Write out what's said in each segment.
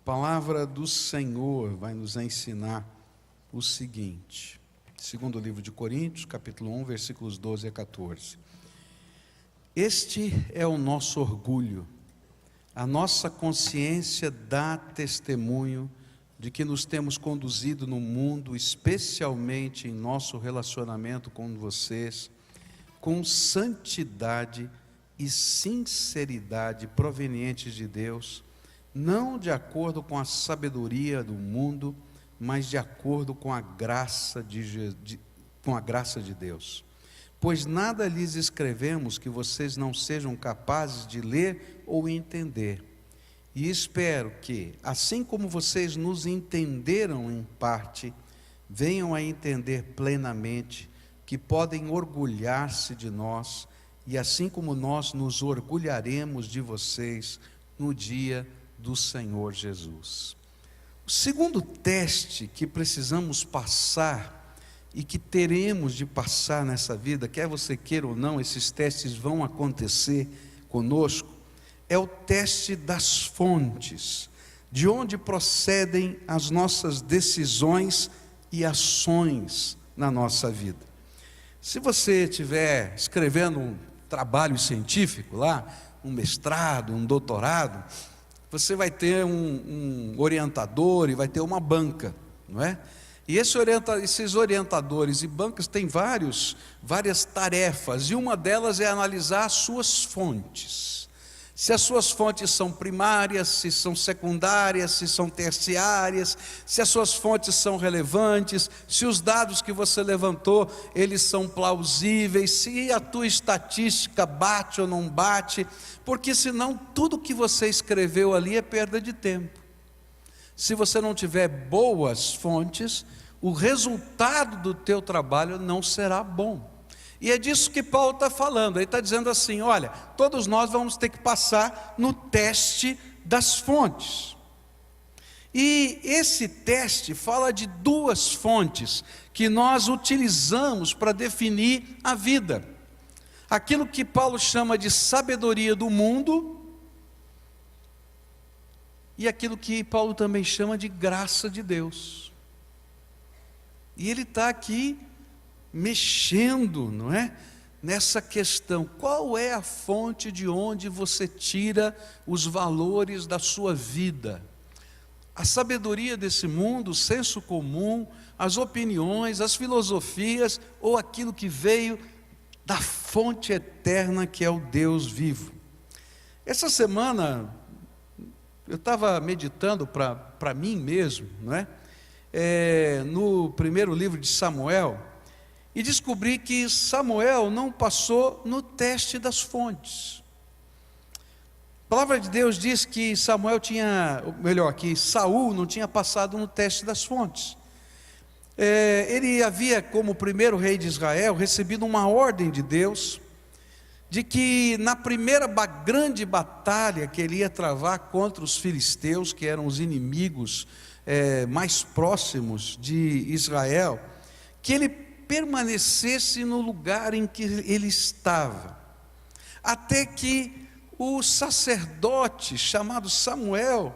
A palavra do Senhor vai nos ensinar o seguinte, segundo o livro de Coríntios, capítulo 1, versículos 12 a 14. Este é o nosso orgulho, a nossa consciência dá testemunho de que nos temos conduzido no mundo, especialmente em nosso relacionamento com vocês, com santidade e sinceridade provenientes de Deus, não de acordo com a sabedoria do mundo, mas de acordo com a graça de Deus. Pois nada lhes escrevemos que vocês não sejam capazes de ler ou entender. E espero que, assim como vocês nos entenderam em parte, venham a entender plenamente que podem orgulhar-se de nós, e assim como nós nos orgulharemos de vocês no dia do Senhor Jesus. O segundo teste que precisamos passar e que teremos de passar nessa vida, quer você queira ou não, esses testes vão acontecer conosco, é o teste das fontes, de onde procedem as nossas decisões e ações na nossa vida. Se você estiver escrevendo um trabalho científico lá, um mestrado, um doutorado, você vai ter um orientador e vai ter uma banca, não é? E esses orientadores e bancas têm várias tarefas, e uma delas é analisar as suas fontes. Se as suas fontes são primárias, se são secundárias, se são terciárias, se as suas fontes são relevantes, se os dados que você levantou, eles são plausíveis, se a tua estatística bate ou não bate, porque senão tudo que você escreveu ali é perda de tempo. Se você não tiver boas fontes, o resultado do teu trabalho não será bom. E é disso que Paulo está falando. Ele está dizendo assim, olha, todos nós vamos ter que passar no teste das fontes. E esse teste fala de duas fontes que nós utilizamos para definir a vida. Aquilo que Paulo chama de sabedoria do mundo, e aquilo que Paulo também chama de graça de Deus. E ele está aqui mexendo, não é? Nessa questão, qual é a fonte de onde você tira os valores da sua vida? A sabedoria desse mundo, o senso comum, as opiniões, as filosofias, ou aquilo que veio da fonte eterna que é o Deus vivo. Essa semana eu estava meditando para mim mesmo, não é? No primeiro livro de Samuel, e descobri que Samuel não passou no teste das fontes. A palavra de Deus diz que Saul não tinha passado no teste das fontes. Ele havia, como primeiro rei de Israel, recebido uma ordem de Deus, de que na primeira grande batalha que ele ia travar contra os filisteus, que eram os inimigos mais próximos de Israel, que ele permanecesse no lugar em que ele estava, até que o sacerdote chamado Samuel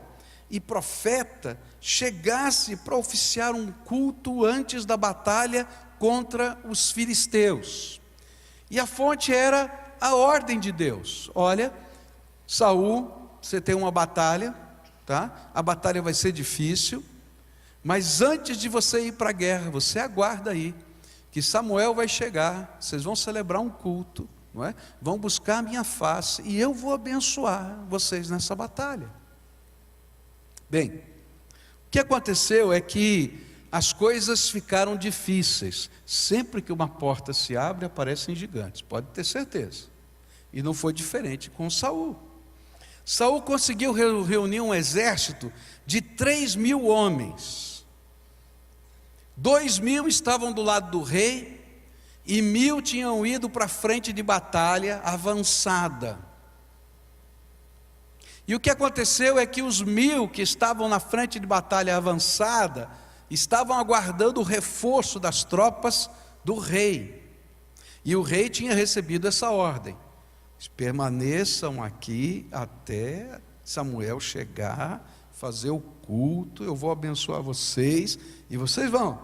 e profeta chegasse para oficiar um culto antes da batalha contra os filisteus. E a fonte era a ordem de Deus. Olha, Saul, você tem uma batalha, tá? A batalha vai ser difícil, mas antes de você ir para a guerra, você aguarda aí, que Samuel vai chegar, vocês vão celebrar um culto, não é? Vão buscar a minha face, e eu vou abençoar vocês nessa batalha. Bem, o que aconteceu é que as coisas ficaram difíceis. Sempre que uma porta se abre, aparecem gigantes, pode ter certeza. E não foi diferente com Saul. Saul conseguiu reunir um exército de 3.000 homens. 2.000 estavam do lado do rei, e 1.000 tinham ido para a frente de batalha avançada. E o que aconteceu é que os 1.000 que estavam na frente de batalha avançada, estavam aguardando o reforço das tropas do rei. E o rei tinha recebido essa ordem: permaneçam aqui até Samuel chegar, fazer o culto, eu vou abençoar vocês, e vocês vão.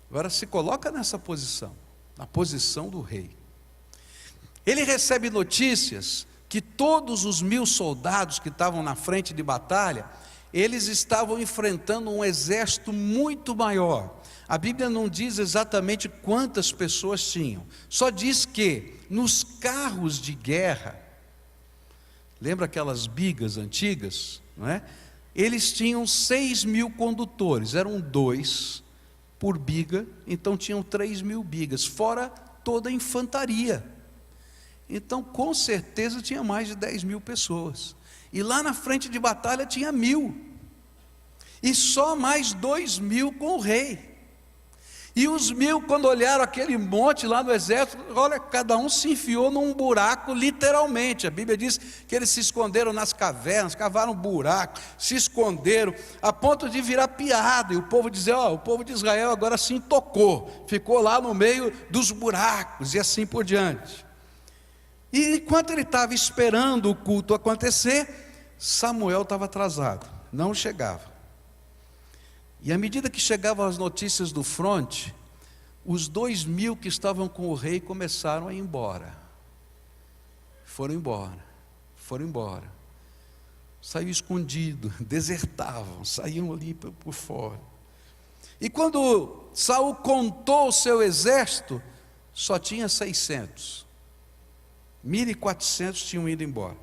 Agora se coloca nessa posição, na posição do rei. Ele recebe notícias que todos os 1000 soldados que estavam na frente de batalha, eles estavam enfrentando um exército muito maior. A Bíblia não diz exatamente quantas pessoas tinham, só diz que nos carros de guerra, lembra aquelas bigas antigas, não é? Eles tinham 6.000 condutores, eram 2 por biga, então tinham 3.000 bigas, fora toda a infantaria. Então com certeza tinha mais de 10.000 pessoas, e lá na frente de batalha tinha 1.000, e só mais 2.000 com o rei. E os 1.000, quando olharam aquele monte lá no exército, olha, cada um se enfiou num buraco, literalmente. A Bíblia diz que eles se esconderam nas cavernas, cavaram um buraco, se esconderam, a ponto de virar piada, e o povo dizer, o povo de Israel agora se intocou, ficou lá no meio dos buracos, e assim por diante. E enquanto ele estava esperando o culto acontecer, Samuel estava atrasado, não chegava. E à medida que chegavam as notícias do fronte, os 2.000 que estavam com o rei começaram a ir embora. Foram embora. Saiu escondido, desertavam, saíam ali por fora. E quando Saul contou o seu exército, só tinha 600. 1.400 tinham ido embora.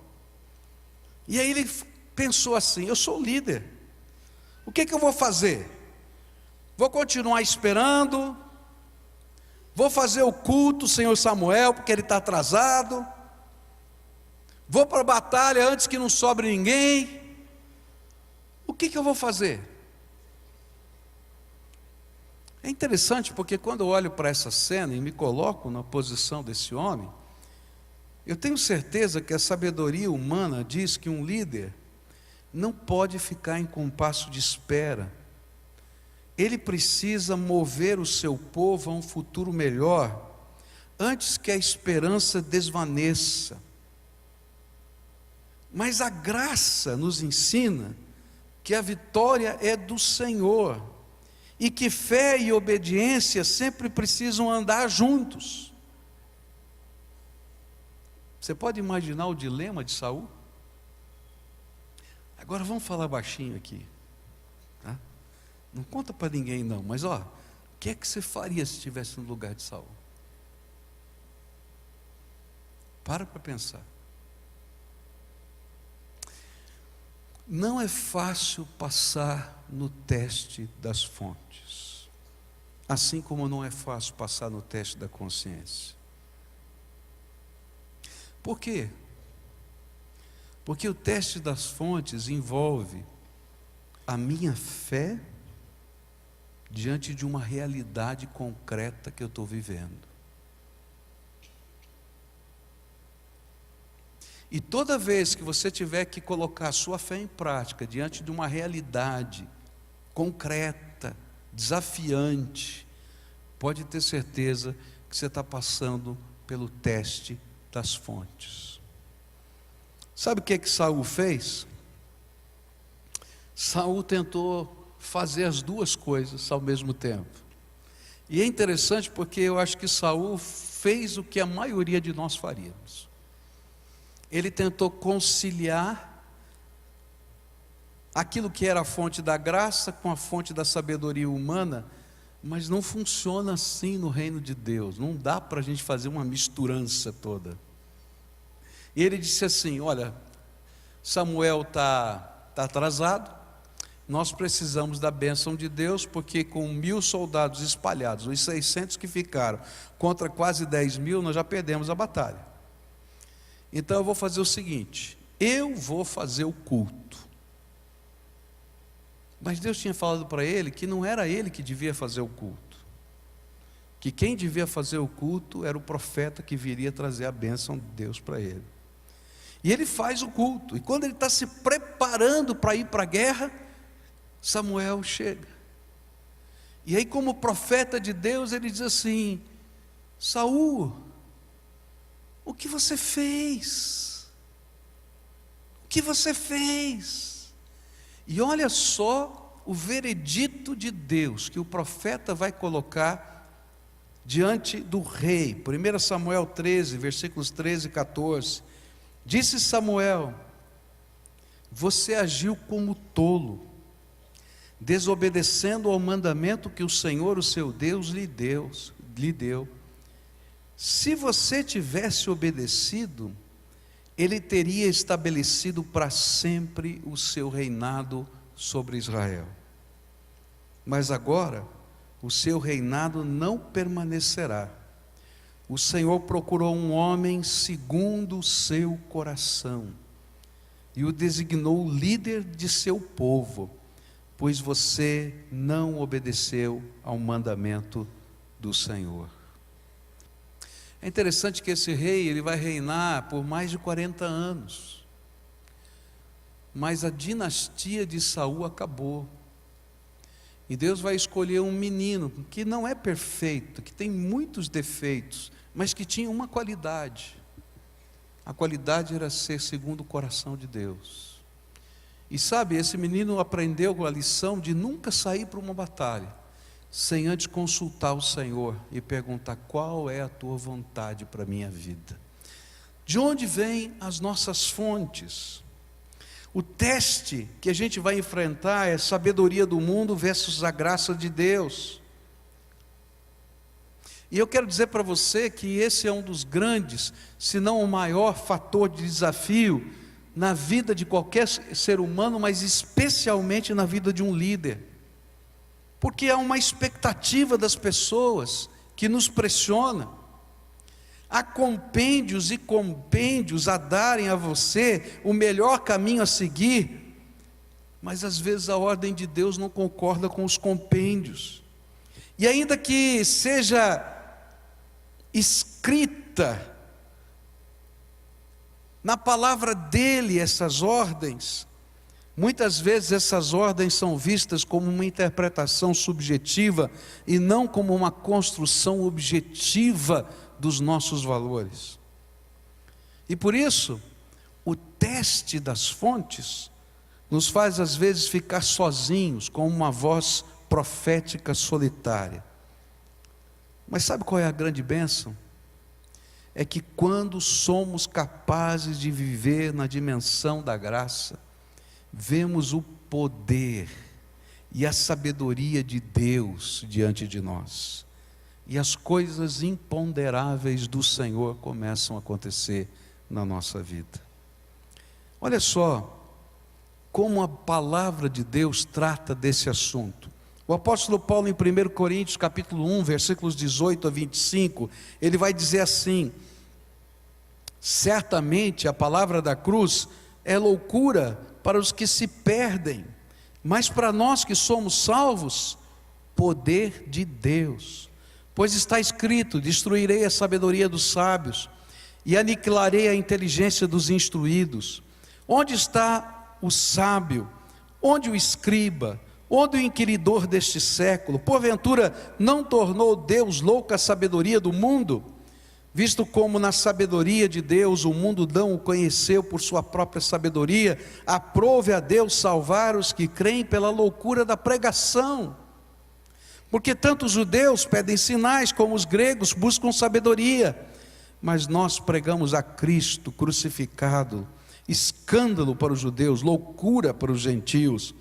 E aí ele pensou assim, eu sou o líder. O que eu vou fazer? Vou continuar esperando? Vou fazer o culto, Senhor Samuel, porque ele está atrasado? Vou para a batalha antes que não sobre ninguém? O que eu vou fazer? É interessante porque quando eu olho para essa cena e me coloco na posição desse homem, eu tenho certeza que a sabedoria humana diz que um líder não pode ficar em compasso de espera. Ele precisa mover o seu povo a um futuro melhor, antes que a esperança desvaneça. Mas a graça nos ensina que a vitória é do Senhor, e que fé e obediência sempre precisam andar juntos. Você pode imaginar o dilema de Saul? Agora vamos falar baixinho aqui, tá? Não conta para ninguém não, mas o que é que você faria se estivesse no lugar de Saul? Para pensar. Não é fácil passar no teste das fontes, assim como não é fácil passar no teste da consciência. Por quê? Porque o teste das fontes envolve a minha fé diante de uma realidade concreta que eu estou vivendo. E toda vez que você tiver que colocar a sua fé em prática diante de uma realidade concreta, desafiante, pode ter certeza que você está passando pelo teste das fontes. Sabe o que Saul fez? Saul tentou fazer as duas coisas ao mesmo tempo. E é interessante porque eu acho que Saul fez o que a maioria de nós faríamos. Ele tentou conciliar aquilo que era a fonte da graça com a fonte da sabedoria humana, mas não funciona assim no reino de Deus. Não dá para a gente fazer uma misturança toda. E ele disse assim, olha, Samuel está atrasado, nós precisamos da bênção de Deus, porque com 1.000 soldados espalhados, os 600 que ficaram, contra quase 10.000, nós já perdemos a batalha. Então eu vou fazer o seguinte, eu vou fazer o culto. Mas Deus tinha falado para ele que não era ele que devia fazer o culto, que quem devia fazer o culto era o profeta que viria trazer a bênção de Deus para ele. E ele faz o culto, e quando ele está se preparando para ir para a guerra, Samuel chega. E aí, como profeta de Deus, ele diz assim: Saul, o que você fez? O que você fez? E olha só o veredito de Deus que o profeta vai colocar diante do rei. 1 Samuel 13, versículos 13 e 14. Disse Samuel: você agiu como tolo, desobedecendo ao mandamento que o Senhor, o seu Deus, lhe deu. Se você tivesse obedecido, Ele teria estabelecido para sempre o seu reinado sobre Israel. Mas agora, o seu reinado não permanecerá. O Senhor procurou um homem segundo o seu coração e o designou líder de seu povo, pois você não obedeceu ao mandamento do Senhor. É interessante que esse rei, ele vai reinar por mais de 40 anos. Mas a dinastia de Saul acabou. E Deus vai escolher um menino que não é perfeito, que tem muitos defeitos, mas que tinha uma qualidade. A qualidade era ser segundo o coração de Deus. E sabe, esse menino aprendeu a lição de nunca sair para uma batalha sem antes consultar o Senhor e perguntar: qual é a tua vontade para a minha vida? De onde vêm as nossas fontes? O teste que a gente vai enfrentar é sabedoria do mundo versus a graça de Deus. E eu quero dizer para você que esse é um dos grandes, se não o maior fator de desafio na vida de qualquer ser humano, mas especialmente na vida de um líder. Porque há uma expectativa das pessoas que nos pressiona. Há compêndios e compêndios a darem a você o melhor caminho a seguir, mas às vezes a ordem de Deus não concorda com os compêndios. E ainda que seja escrita na palavra dele essas ordens, muitas vezes essas ordens são vistas como uma interpretação subjetiva e não como uma construção objetiva dos nossos valores. E por isso, o teste das fontes nos faz às vezes ficar sozinhos, com uma voz profética solitária. Mas sabe qual é a grande bênção? É que quando somos capazes de viver na dimensão da graça, vemos o poder e a sabedoria de Deus diante de nós. E as coisas imponderáveis do Senhor começam a acontecer na nossa vida. Olha só como a palavra de Deus trata desse assunto. O apóstolo Paulo, em 1 Coríntios capítulo 1, versículos 18 a 25, ele vai dizer assim: certamente a palavra da cruz é loucura para os que se perdem, mas para nós que somos salvos, poder de Deus. Pois está escrito: destruirei a sabedoria dos sábios e aniquilarei a inteligência dos instruídos. Onde está o sábio? Onde o escriba? Onde o inquiridor deste século? Porventura não tornou Deus louca a sabedoria do mundo? Visto como na sabedoria de Deus o mundo não o conheceu por sua própria sabedoria, aprove a Deus salvar os que creem pela loucura da pregação. Porque tanto os judeus pedem sinais, como os gregos buscam sabedoria. Mas nós pregamos a Cristo crucificado, escândalo para os judeus, loucura para os gentios.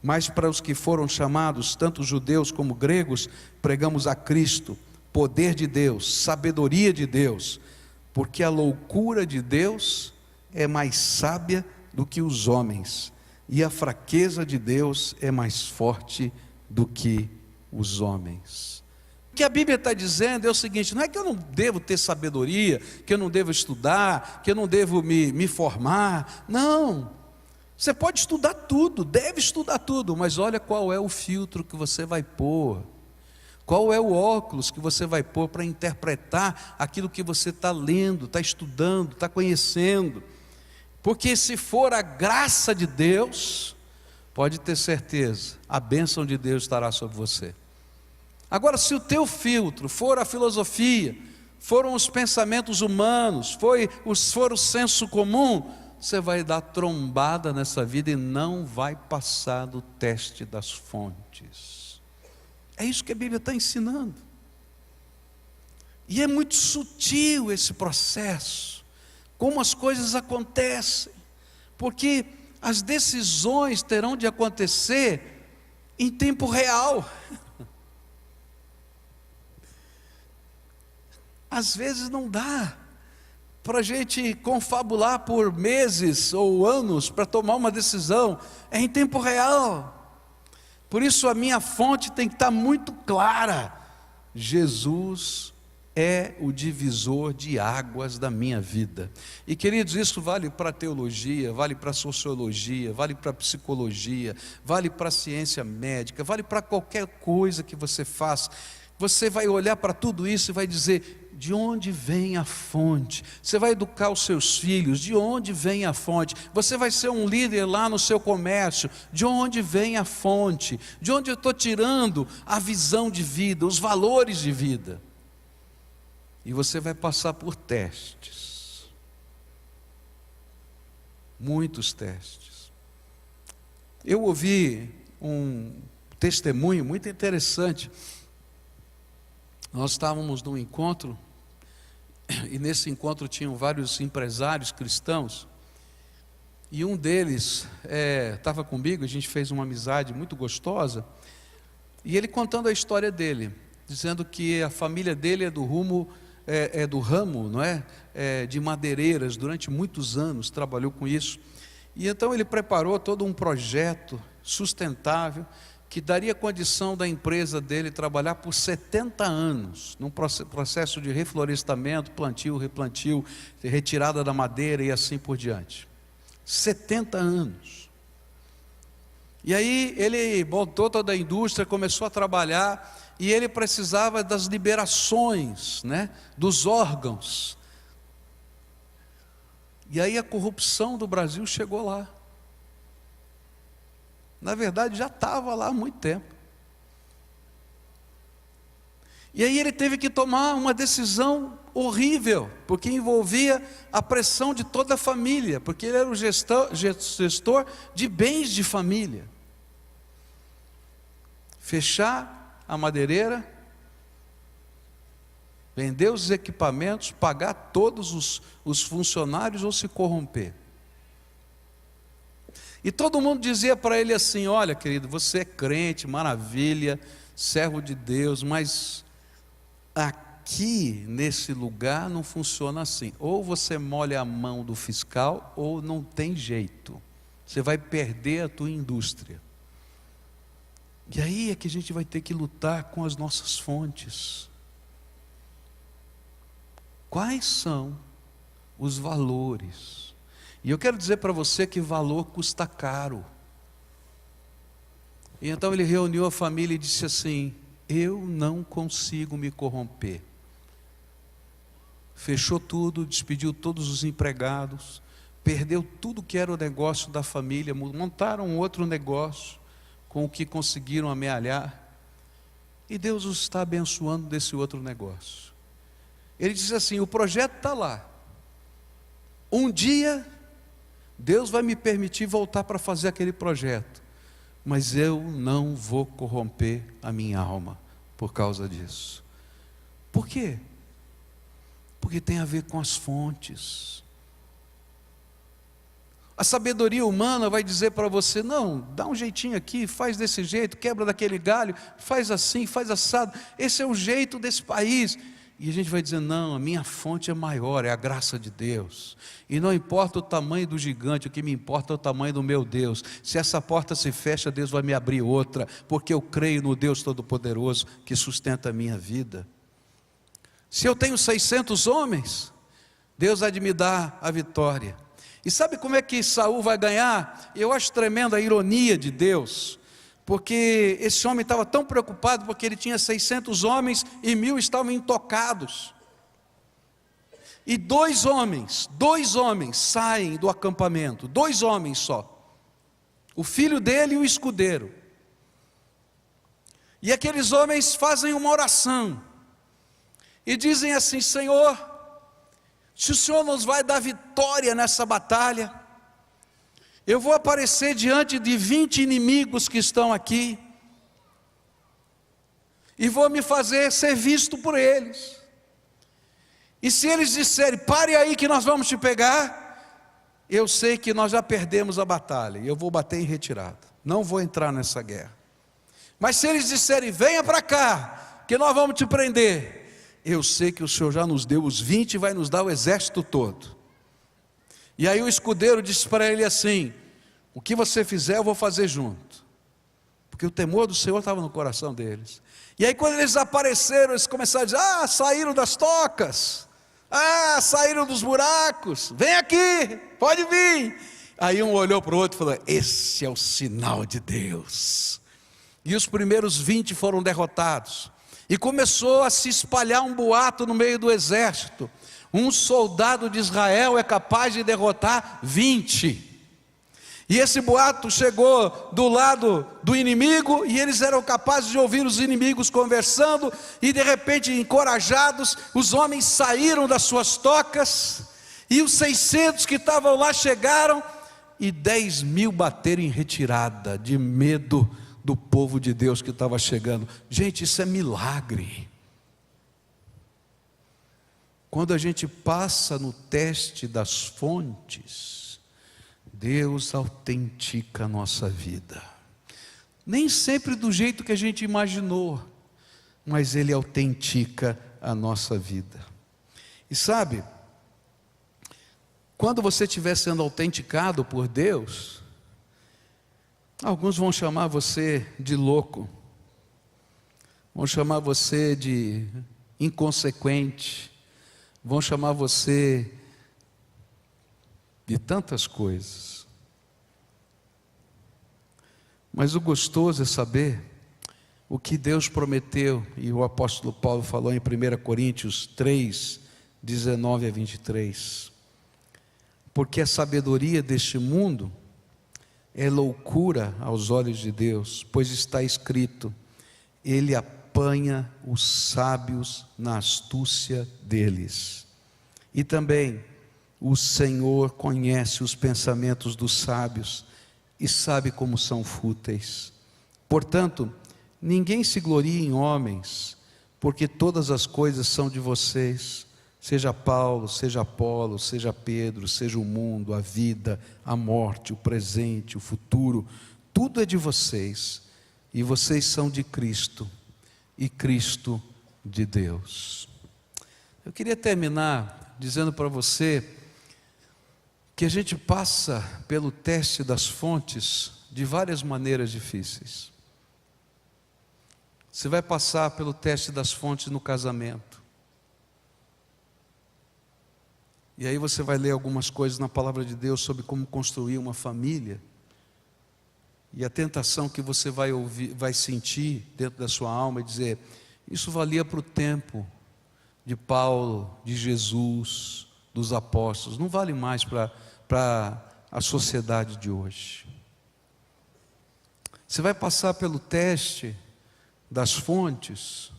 Mas para os que foram chamados, tanto judeus como gregos, pregamos a Cristo, poder de Deus, sabedoria de Deus. Porque a loucura de Deus é mais sábia do que os homens, e a fraqueza de Deus é mais forte do que os homens. O que a Bíblia está dizendo é o seguinte: não é que eu não devo ter sabedoria, que eu não devo estudar, que eu não devo me formar. Não, você pode estudar tudo, deve estudar tudo, mas olha qual é o filtro que você vai pôr, qual é o óculos que você vai pôr para interpretar aquilo que você está lendo, está estudando, está conhecendo. Porque se for a graça de Deus, pode ter certeza, a bênção de Deus estará sobre você. Agora, se o teu filtro for a filosofia, foram os pensamentos humanos, for o senso comum, você vai dar trombada nessa vida e não vai passar do teste das fontes. É isso que a Bíblia está ensinando. E é muito sutil esse processo, como as coisas acontecem, porque as decisões terão de acontecer em tempo real. Às vezes não dá para a gente confabular por meses ou anos para tomar uma decisão, é em tempo real. Por isso a minha fonte tem que estar muito clara: Jesus é o divisor de águas da minha vida. E queridos, isso vale para a teologia, vale para a sociologia, vale para a psicologia, vale para a ciência médica, vale para qualquer coisa que você faça. Você vai olhar para tudo isso e vai dizer: de onde vem a fonte? Você vai educar os seus filhos, de onde vem a fonte? Você vai ser um líder lá no seu comércio, de onde vem a fonte? De onde eu estou tirando a visão de vida, os valores de vida? E você vai passar por testes, muitos testes. Eu ouvi um testemunho muito interessante. Nós estávamos num encontro, e nesse encontro tinham vários empresários cristãos, e um deles estava comigo, a gente fez uma amizade muito gostosa, e ele contando a história dele, dizendo que a família dele é do ramo, não é? De madeireiras, durante muitos anos trabalhou com isso, e então ele preparou todo um projeto sustentável, que daria condição da empresa dele trabalhar por 70 anos, num processo de reflorestamento, plantio, replantio, retirada da madeira e assim por diante. 70 anos. E aí ele montou toda a indústria, começou a trabalhar, e ele precisava das liberações, né, dos órgãos. E aí a corrupção do Brasil chegou lá. Na verdade já estava lá há muito tempo. E aí ele teve que tomar uma decisão horrível, porque envolvia a pressão de toda a família, porque ele era o gestor de bens de família. Fechar a madeireira, vender os equipamentos, pagar todos os funcionários ou se corromper. E todo mundo dizia para ele assim: olha, querido, você é crente, maravilha, servo de Deus, mas aqui nesse lugar não funciona assim. Ou você molha a mão do fiscal, ou não tem jeito. Você vai perder a tua indústria. E aí é que a gente vai ter que lutar com as nossas fontes. Quais são os valores? E eu quero dizer para você que valor custa caro. E então ele reuniu a família e disse assim: eu não consigo me corromper. Fechou tudo, despediu todos os empregados, perdeu tudo que era o negócio da família, montaram outro negócio com o que conseguiram amealhar, e Deus os está abençoando desse outro negócio. Ele disse assim: o projeto está lá, um dia Deus vai me permitir voltar para fazer aquele projeto, mas eu não vou corromper a minha alma por causa disso. Por quê? Porque tem a ver com as fontes. A sabedoria humana vai dizer para você: não, dá um jeitinho aqui, faz desse jeito, quebra daquele galho, faz assim, faz assado, esse é o jeito desse país. E a gente vai dizer: não, a minha fonte é maior, é a graça de Deus. E não importa o tamanho do gigante, o que me importa é o tamanho do meu Deus. Se essa porta se fecha, Deus vai me abrir outra, porque eu creio no Deus Todo-Poderoso que sustenta a minha vida. Se eu tenho 600 homens, Deus há de me dar a vitória. E sabe como é que Saul vai ganhar? Eu acho tremenda a ironia de Deus, porque esse homem estava tão preocupado, porque ele tinha 600 homens e 1000 estavam intocados. E dois homens saem do acampamento, 2 homens só, o filho dele e o escudeiro. E aqueles homens fazem uma oração, e dizem assim: Senhor, se o Senhor nos vai dar vitória nessa batalha, Eu vou aparecer diante de 20 inimigos que estão aqui, e vou me fazer ser visto por eles. E se eles disserem, pare aí que nós vamos te pegar, eu sei que nós já perdemos a batalha, e eu vou bater em retirada, não vou entrar nessa guerra. Mas se eles disserem, venha para cá, que nós vamos te prender, eu sei que o Senhor já nos deu os 20 e vai nos dar o exército todo. E aí o escudeiro disse para ele assim, o que você fizer eu vou fazer junto. Porque o temor do Senhor estava no coração deles. E aí quando eles apareceram, eles começaram a dizer, saíram das tocas, saíram dos buracos, vem aqui, pode vir. Aí um olhou para o outro e falou, esse é o sinal de Deus. E os primeiros 20 foram derrotados. E começou a se espalhar um boato no meio do exército. Um soldado de Israel é capaz de derrotar 20. E esse boato chegou do lado do inimigo, e eles eram capazes de ouvir os inimigos conversando, e de repente, encorajados, os homens saíram das suas tocas, e os 600 que estavam lá chegaram, e 10.000 bateram em retirada, de medo do povo de Deus que estava chegando. Gente, isso é milagre. Quando a gente passa no teste das fontes, Deus autentica a nossa vida. Nem sempre do jeito que a gente imaginou, mas Ele autentica a nossa vida. E sabe, quando você estiver sendo autenticado por Deus, alguns vão chamar você de louco, vão chamar você de inconsequente, vão chamar você de tantas coisas. Mas o gostoso é saber o que Deus prometeu, e o apóstolo Paulo falou em 1 Coríntios 3, 19 a 23. Porque a sabedoria deste mundo é loucura aos olhos de Deus, pois está escrito, Ele apanha os sábios na astúcia deles. E também, o Senhor conhece os pensamentos dos sábios e sabe como são fúteis. Portanto, ninguém se glorie em homens, porque todas as coisas são de vocês, seja Paulo, seja Apolo, seja Pedro, seja o mundo, a vida, a morte, o presente, o futuro, tudo é de vocês, e vocês são de Cristo, e Cristo de Deus. Eu queria terminar dizendo para você que a gente passa pelo teste das fontes de várias maneiras difíceis. Você vai passar pelo teste das fontes no casamento. E aí você vai ler algumas coisas na palavra de Deus sobre como construir uma família. E a tentação que você vai ouvir, vai sentir dentro da sua alma e dizer, isso valia para o tempo de Paulo, de Jesus, dos apóstolos, não vale mais para a sociedade de hoje. Você vai passar pelo teste das fontes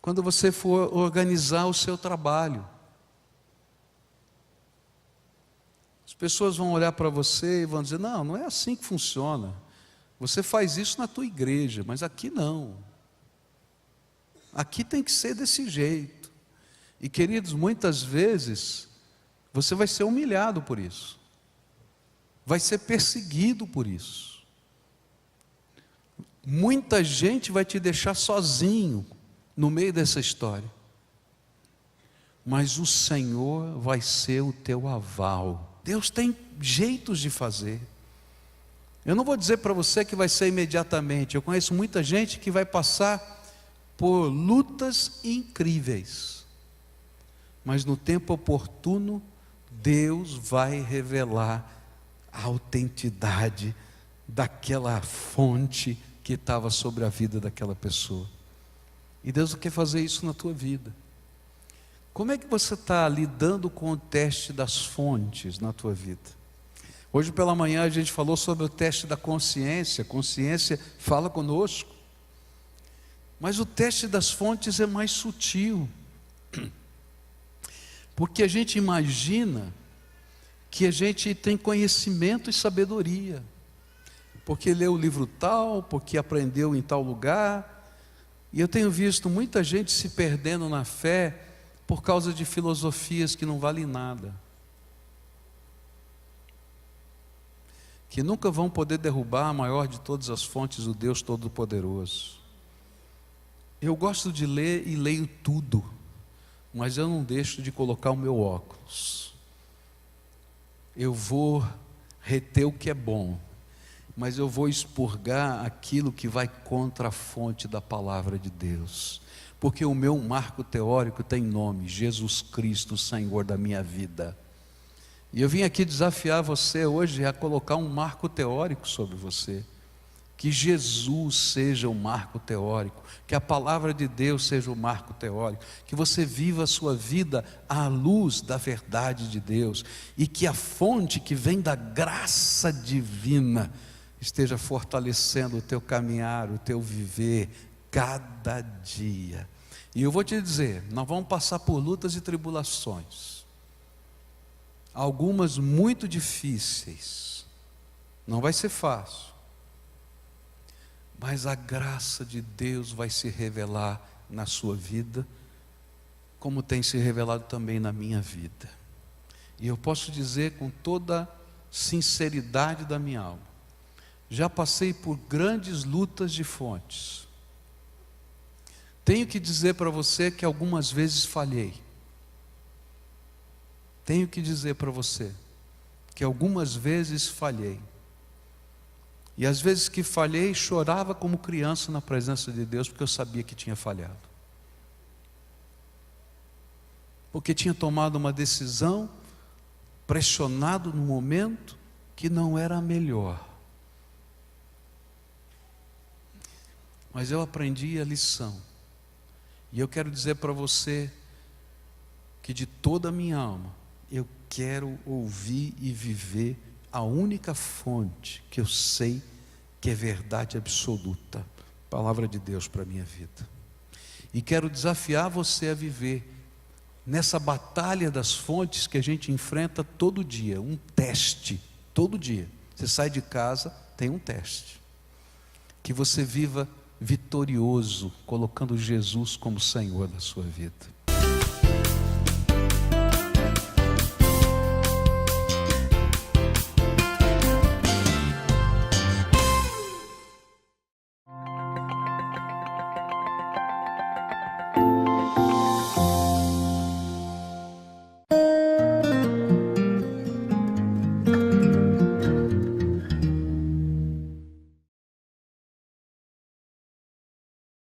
quando você for organizar o seu trabalho. As pessoas vão olhar para você e vão dizer, não é assim que funciona. Você faz isso na tua igreja, mas aqui não. Aqui tem que ser desse jeito. E queridos, muitas vezes você vai ser humilhado por isso. Vai ser perseguido por isso. Muita gente vai te deixar sozinho no meio dessa história. Mas o Senhor vai ser o teu aval. Deus tem jeitos de fazer. Eu não vou dizer para você que vai ser imediatamente. Eu conheço muita gente que vai passar por lutas incríveis. Mas no tempo oportuno, Deus vai revelar a autenticidade daquela fonte que estava sobre a vida daquela pessoa. E Deus quer fazer isso na tua vida. Como é que você está lidando com o teste das fontes na tua vida? Hoje pela manhã a gente falou sobre o teste da consciência. A consciência fala conosco. Mas o teste das fontes é mais sutil. Porque a gente imagina que a gente tem conhecimento e sabedoria, porque leu o livro tal, porque aprendeu em tal lugar. E eu tenho visto muita gente se perdendo na fé por causa de filosofias que não valem nada, que nunca vão poder derrubar a maior de todas as fontes, o Deus Todo-Poderoso. Eu gosto de ler e leio tudo, mas eu não deixo de colocar o meu óculos. Eu vou reter o que é bom, mas eu vou expurgar aquilo que vai contra a fonte da palavra de Deus, porque o meu marco teórico tem nome: Jesus Cristo, Senhor da minha vida. E eu vim aqui desafiar você hoje a colocar um marco teórico sobre você, que Jesus seja o marco teórico, que a palavra de Deus seja o marco teórico, que você viva a sua vida à luz da verdade de Deus, e que a fonte que vem da graça divina esteja fortalecendo o teu caminhar, o teu viver, cada dia. E eu vou te dizer, nós vamos passar por lutas e tribulações, algumas muito difíceis, não vai ser fácil, mas a graça de Deus vai se revelar na sua vida, como tem se revelado também na minha vida. E eu posso dizer com toda sinceridade da minha alma, já passei por grandes lutas de fontes. Tenho que dizer para você que algumas vezes falhei. Tenho que dizer para você que algumas vezes falhei. E às vezes que falhei, chorava como criança na presença de Deus, porque eu sabia que tinha falhado. Porque tinha tomado uma decisão, pressionado no momento que não era a melhor. Mas eu aprendi a lição. E eu quero dizer para você que de toda a minha alma, eu quero ouvir e viver a única fonte que eu sei que é verdade absoluta, palavra de Deus para a minha vida. E quero desafiar você a viver nessa batalha das fontes que a gente enfrenta todo dia, um teste, todo dia. Você sai de casa, tem um teste. Que você viva vitorioso, colocando Jesus como Senhor da sua vida.